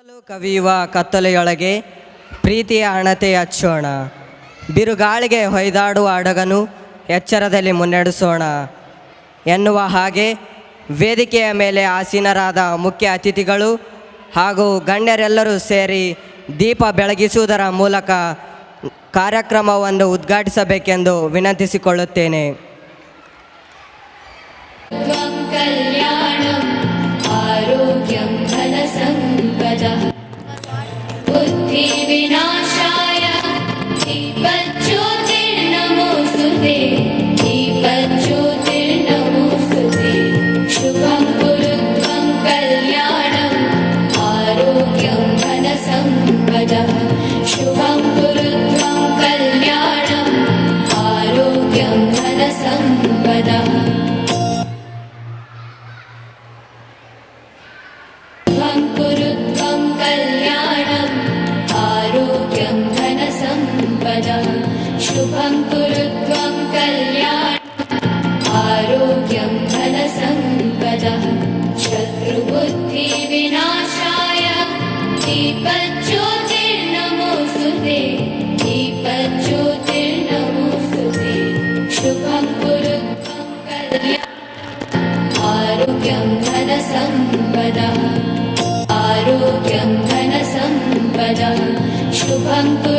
ಕವಿಯುವ ಕತ್ತಲೆಯೊಳಗೆ ಪ್ರೀತಿಯ ಹಣತೆ ಹಚ್ಚೋಣ. ಬಿರುಗಾಳಿಗೆ ಹೊಯ್ದಾಡುವ ಹಡಗನು ಎಚ್ಚರದಲ್ಲಿ ಮುನ್ನಡೆಸೋಣ ಎನ್ನುವ ಹಾಗೆ ವೇದಿಕೆಯ ಮೇಲೆ ಆಸೀನರಾದ ಮುಖ್ಯ ಅತಿಥಿಗಳು ಹಾಗೂ ಗಣ್ಯರೆಲ್ಲರೂ ಸೇರಿ ದೀಪ ಬೆಳಗಿಸುವುದರ ಮೂಲಕ ಕಾರ್ಯಕ್ರಮವನ್ನು ಉದ್ಘಾಟಿಸಬೇಕೆಂದು ವಿನಂತಿಸಿಕೊಳ್ಳುತ್ತೇನೆ. आरोग्यं धनसम्पदः बुद्धिविनाशाय दीपज्योतिर्नमोऽस्तुते दीपज्योतिर्नमोऽस्तुते शुभं कुरु त्वं कल्याणम् आरोग्यं धनसम्पदः शुभं कुरु त्वं कल्याणम् आरोग्यं धनसम्पदः शुभं कुरु त्वं कल्याणम् आरोग्यं धनसम्पदः शुभं कुरु त्वं कल्याणम् आरोग्यं धनसम्पदः शत्रुबुद्धिविनाशाय दीपज्योतिर्नमोऽस्तुते दीपज्योतिर्नमोऽस्तुते शुभं कुरु त्वं कल्याणम् आरोग्यं धनसम्पदः आरोग्यं धनसम्पदः शुभं कुरु